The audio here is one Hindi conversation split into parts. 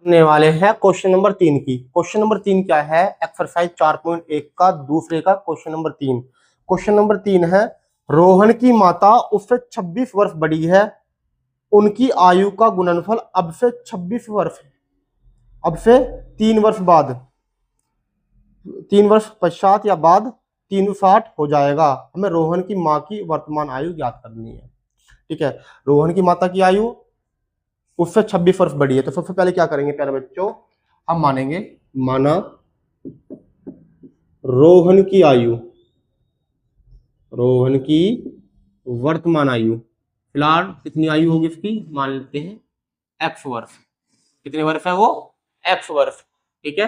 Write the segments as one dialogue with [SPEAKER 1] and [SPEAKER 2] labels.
[SPEAKER 1] करने वाले हैं क्वेश्चन नंबर 3 की। क्वेश्चन नंबर 3 क्या है? एक्सरसाइज 4.1 का दूसरे का क्वेश्चन नंबर 3। क्वेश्चन नंबर 3 है, रोहन की माता उससे 26 वर्ष बड़ी है, उनकी आयु का गुणनफल अब से 26 वर्ष, अब से 3 वर्ष बाद, 3 वर्ष पश्चात या बाद 360 हो जाएगा। हमें रोहन की माँ की वर्तमान आयु ज्ञात करनी है। ठीक है, रोहन की माता की आयु उससे 26 वर्ष बड़ी है। तो सबसे पहले क्या करेंगे प्यारे बच्चों, हम मानेंगे, माना रोहन की आयु, रोहन की वर्तमान आयु, फिलहाल कितनी आयु होगी इसकी, मान लेते हैं एक्स वर्ष। कितने वर्ष है वो? एक्स वर्ष। ठीक है,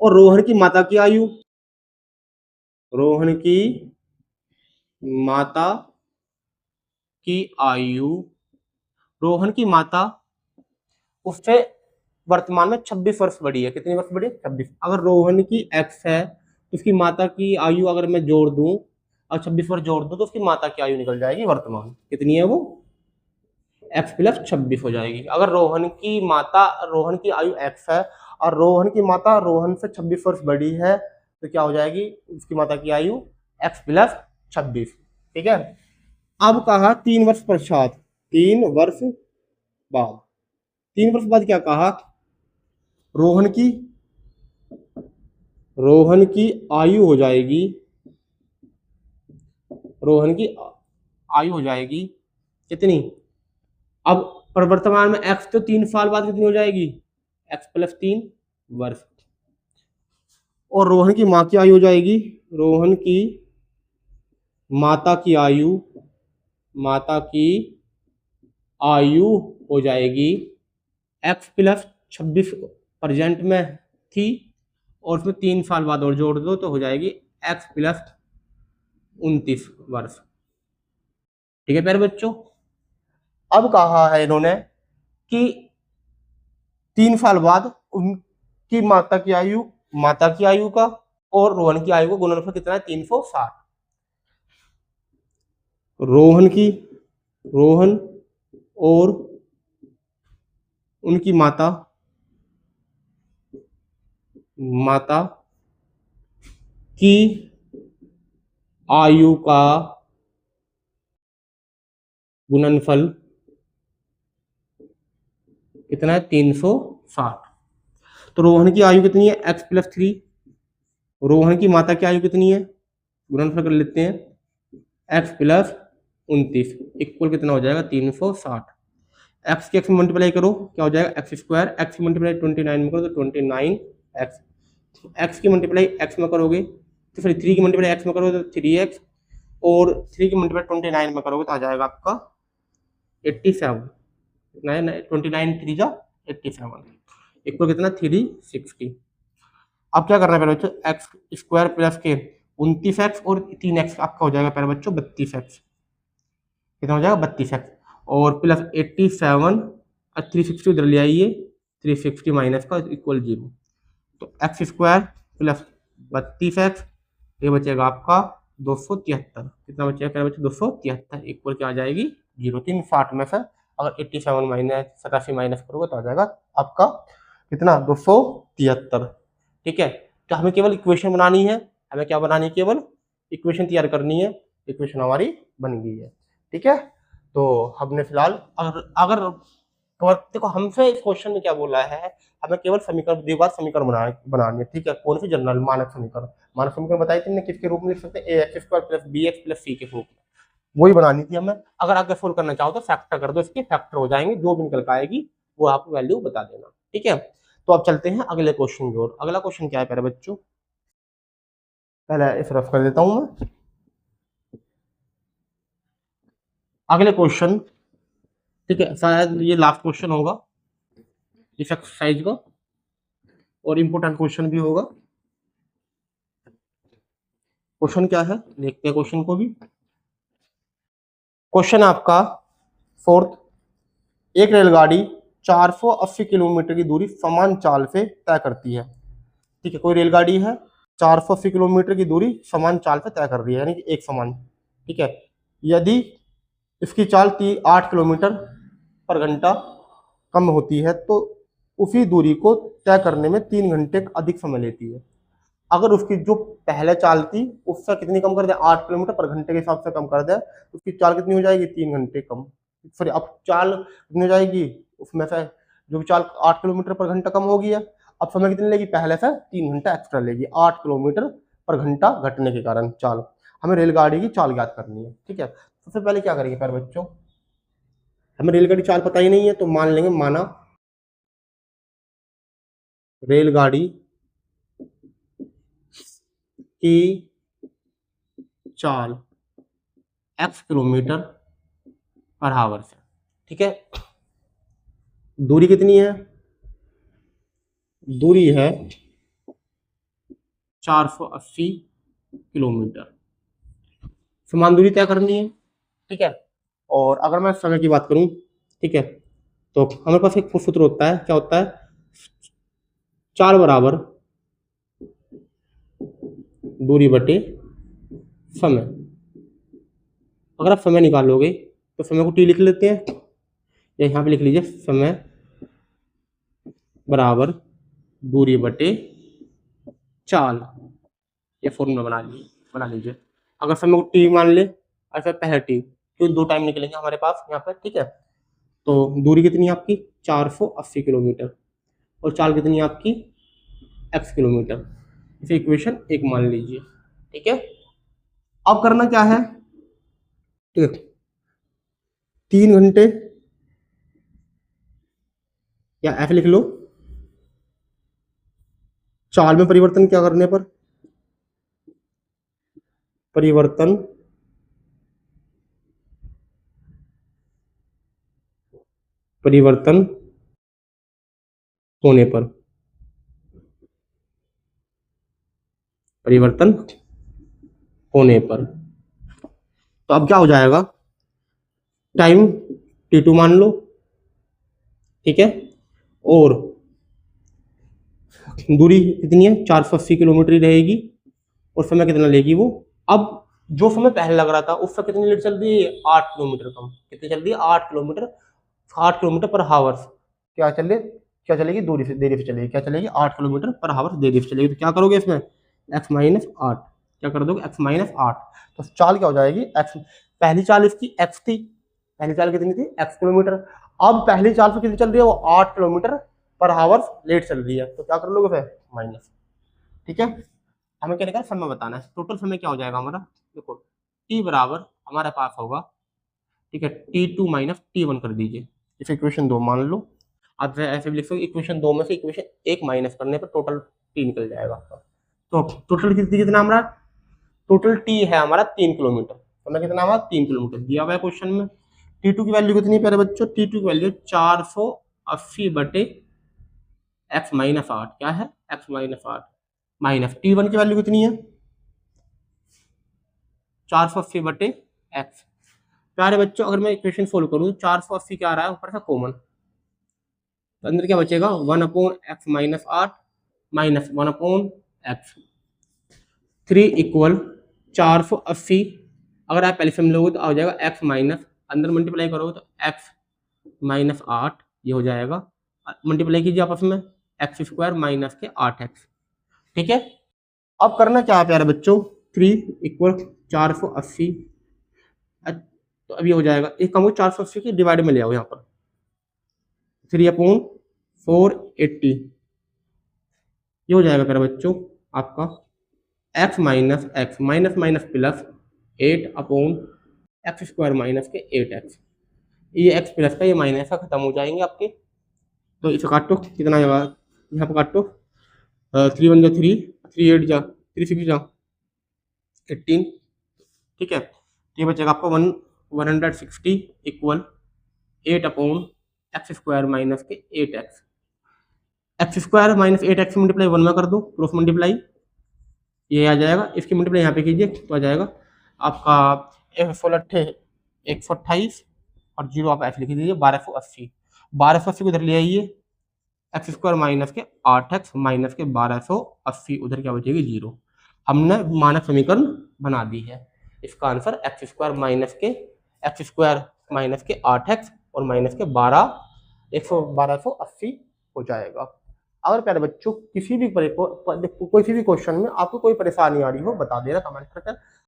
[SPEAKER 1] और रोहन की माता की आयु, रोहन की माता की आयु, रोहन की माता उससे वर्तमान में 26 वर्ष बड़ी है। कितनी वर्ष बड़ी है? 26। अगर रोहन की एक्स है तो उसकी माता की आयु अगर मैं जोड़ दूं और 26 वर्ष जोड़ दूं तो उसकी माता की आयु निकल जाएगी वर्तमान। कितनी है वो? एक्स प्लस 26 हो जाएगी। अगर रोहन की माता, रोहन की आयु एक्स है और रोहन की माता रोहन से 26 वर्ष बड़ी है तो क्या हो जाएगी उसकी माता की आयु? X plus 26। ठीक है, अब कहा 3 वर्ष पश्चात, 3 वर्ष बाद, 3 वर्ष बाद क्या कहा, रोहन की, रोहन की आयु हो जाएगी, रोहन की आयु हो जाएगी कितनी? अब वर्तमान में एक्स तो 3 साल बाद कितनी हो जाएगी? एक्स प्लस 3 वर्ष। और रोहन की माँ की आयु हो जाएगी, रोहन की माता की आयु, माता की आयु हो जाएगी एक्स प्लस 26 प्रेजेंट में थी और उसमें 3 साल बाद और जोड़ दो तो हो जाएगी एक्स प्लस 29 वर्ष। ठीक है प्यारे बच्चों, अब कहा है इन्होंने कि 3 साल बाद उनकी माता की आयु, माता की आयु का और रोहन की आयु का गुणनफल कितना है? 360। रोहन की, रोहन और उनकी माता, माता की आयु का गुणनफल कितना है? 360। तो रोहन की आयु कितनी है? X plus 3। रोहन की माता की आयु कितनी है? गुणनफल कर लेते हैं, एक्स प्लस 29 इक्वल कितना हो जाएगा? 360। एक्स की एक्स में मल्टीप्लाई करो क्या हो जाएगा? X square. एक्स की मल्टीप्लाई 29 में करो तो 29 एक्स। एक्स की मल्टीप्लाई एक्स में करोगे तो फिर 3 की मल्टीप्लाई एक्स में करोगे तो 3x और 3 की मल्टीप्लाई 29 में करोगे तो आ जाएगा आपका 87। 29 3 जा 87 इक्वल कितना? 360। अब क्या करना है प्यारे बच्चों, एक्स स्क्वायर प्लस के 29x और 3x आपका हो जाएगा प्यारे बच्चों 32x। कितना हो जाएगा? 32x और प्लस 87 और 360 इधर ले आइए, 360 माइनस का इक्वल 0। तो एक्स स्क्वायर प्लस 32x ये बचेगा आपका 273। कितना बचेगा प्यारे बच्चों? 273 इक्वल क्या आ जाएगी? 0। 360 में से अगर 87 माइनस 87 माइनस करोगे तो आ जाएगा आपका कितना? 273। ठीक है, तो हमें केवल इक्वेशन बनानी है। हमें क्या बनानी है? केवल इक्वेशन तैयार करनी है। इक्वेशन हमारी बन गई है। ठीक है, तो हमने फिलहाल अगर देखो हमसे इस क्वेश्चन में क्या बोला है, हमें केवल समीकरण, द्विघात समीकरण बनानी है। ठीक है, कौन सी? जनरल मानक समीकरण। मानक समीकरण बताई थी किसके रूप में लिख सकते हैं? A X square plus B X plus C के रूप में, वही बनानी थी हमें। अगर आगे सोल्व करना चाहो तो फैक्टर कर दो, इसके फैक्टर हो जाएंगे, जो भी निकल आएगी वो आपको वैल्यू बता देना। ठीक है, तो अब चलते हैं अगले क्वेश्चन की ओर। अगला क्वेश्चन क्या है प्यारे बच्चों? पहले इस रफ कर देता हूं मैं। अगले क्वेश्चन, ठीक है, शायद ये लास्ट क्वेश्चन होगा इस एक्सरसाइज का और इम्पोर्टेंट क्वेश्चन भी होगा। क्वेश्चन क्या है देखते हैं क्वेश्चन को भी। क्वेश्चन आपका फोर्थ, एक रेलगाड़ी 480 किलोमीटर की दूरी समान चाल से तय करती है। ठीक है, कोई रेलगाड़ी है 480 किलोमीटर की दूरी समान चाल पे तय कर रही है, यानी कि एक समान। ठीक है, यदि इसकी चाल 8 किलोमीटर पर घंटा कम होती है तो उसी दूरी को तय करने में 3 घंटे अधिक समय लेती है। अगर उसकी जो पहले चाल थी उससे कितनी कम कर दे, 8 किलोमीटर पर घंटे के हिसाब से कम कर दे, तो उसकी चाल कितनी हो जाएगी, 3 घंटे कम। सॉरी, अब चाल कितनी हो जाएगी, उसमें से जो चाल 8 किलोमीटर पर घंटा कम होगी है, अब समय कितनी लेगी, पहले से 3 घंटा एक्स्ट्रा लेगी, 8 किलोमीटर पर घंटा घटने के कारण चाल। हमें रेलगाड़ी की चाल ज्ञात करनी है। ठीक है, सबसे पहले क्या करेंगे प्यारे बच्चों, हमें रेलगाड़ी चाल पता ही नहीं है, तो मान लेंगे, माना रेलगाड़ी की चाल x किलोमीटर पर आवर से। ठीक है, दूरी कितनी है, दूरी है 480 किलोमीटर, समान दूरी तय करनी है। ठीक है, और अगर मैं समय की बात करूं, ठीक है, तो हमारे पास एक सूत्र होता है, क्या होता है, चाल बराबर दूरी बटे समय। अगर आप समय निकालोगे तो समय को टी लिख लेते हैं, या यहाँ पे लिख लीजिए समय बराबर दूरी बटे चाल, ये फॉर्मूला बना लीजिए। अगर समय को टी मान ले, ऐसा पहले टी, क्योंकि 2 टाइम निकलेंगे हमारे पास यहाँ पर। ठीक है, तो दूरी कितनी है आपकी 480 किलोमीटर, और चाल कितनी है आपकी x किलोमीटर, इसे इक्वेशन 1 मान लीजिए। ठीक है, अब करना क्या है, ठीक है, 3 घंटे, या f लिख लो, चाल में परिवर्तन क्या करने पर, परिवर्तन होने पर, परिवर्तन होने पर, तो अब क्या हो जाएगा, टाइम t2 मान लो। ठीक है, और दूरी कितनी है 480 किलोमीटर ही रहेगी, और समय कितना लेगी वो, अब जो समय पहले लग रहा था उससे कितनी लेट चल रही है, 8 किलोमीटर कम। कितनी चल रही है, 8 किलोमीटर पर हावर। क्या चलेगी, देरी से चलेगी, क्या चलेगी, 8 किलोमीटर पर हावर देरी से चलेगी। तो क्या करोगे इसमें, x माइनस 8, क्या कर दोगे, x माइनस 8, तो चाल क्या हो जाएगी, x, पहली चाल इसकी x थी, पहली चाल कितनी थी, x किलोमीटर, अब पहली चाल पे कितनी चल रही है, वो 8 किलोमीटर पर हावर लेट चल रही है, तो क्या कर लोगे फिर, माइनस। ठीक है, हमें क्या लिखा है, समय बताना है, टोटल समय क्या हो जाएगा हमारा, देखो t बराबर हमारे पास होगा, ठीक है, t2 माइनस t1 कर दीजिए, इसे इक्वेशन 2 मान लो। आप ऐसे भी लिख सकते, इक्वेशन 2 में से इक्वेशन 1 माइनस करने पर टोटल t निकल जाएगा आपका। तो टोटल कितना हमारा, टोटल t है हमारा 3 किलोमीटर, समय कितना हमारा 3 किलोमीटर दिया हुआ है क्वेश्चन में। t2 की वैल्यू कितनी है प्यारे बच्चों, t2 की वैल्यू 480 बटे x माइनस 8, क्या है, x माइनस 8, माइनस t1 की वैल्यू कितनी है, 480 बटे x। प्यारे बच्चों, अगर मैं इक्वेशन सोल्व करूं, 480 क्या आ रहा है ऊपर से कॉमन, तो अंदर क्या बचेगा, 1/x minus 8 minus 1/x, 3 equal 480, अगर आप एलसीएम लोगे तो आ जाएगा x माइनस, अंदर मल्टीप्लाई करोगे तो x माइनस 8, ये हो जाएगा, मल्टीप्लाई कीजिए आपस में, x स्क्वायर माइनस के 8x। ठीक है, अब करना क्या है प्यारे बच्चों, 3 इक्वल 480, तो अभी हो जाएगा, एक कम 480 की डिवाइड में ले आओ यहाँ पर, 3/480, ये हो जाएगा प्यारे बच्चों आपका x minus x minus minus plus 8/x square minus के 8x, ये x प्लस का ये माइनस का खत्म हो जाएंगे आपके, तो इसे काटो, कितना आएगा, यहाँ पर काटो, 3 1 जा 3, 3 8 जा 3 6 जा 18। ठीक है, ये बचेगा आपको 160 इक्वल 8/x स्क्वायर माइनस के 8x, x square minus 8x multiply 1 में कर दो, क्रॉस मल्टीप्लाई, ये आ जाएगा, इसकी मल्टीप्लाई यहाँ पे कीजिए तो आ जाएगा आपका 128 और 0 आप ऐसे लिख दीजिए, 1280, 1280 को इधर ले आइए, एक्स स्क्वायर माइनस के 8x माइनस के 1280, उधर क्या बचेगी 0। हमने मानक समीकरण बना दी है, इसका आंसर एक्स स्क्वायर माइनस के 8x और माइनस के 1280 हो जाएगा। अगर प्यारे बच्चों किसी भी कोई सी भी क्वेश्चन में आपको कोई परेशानी आ रही हो बता देना कमेंट करके।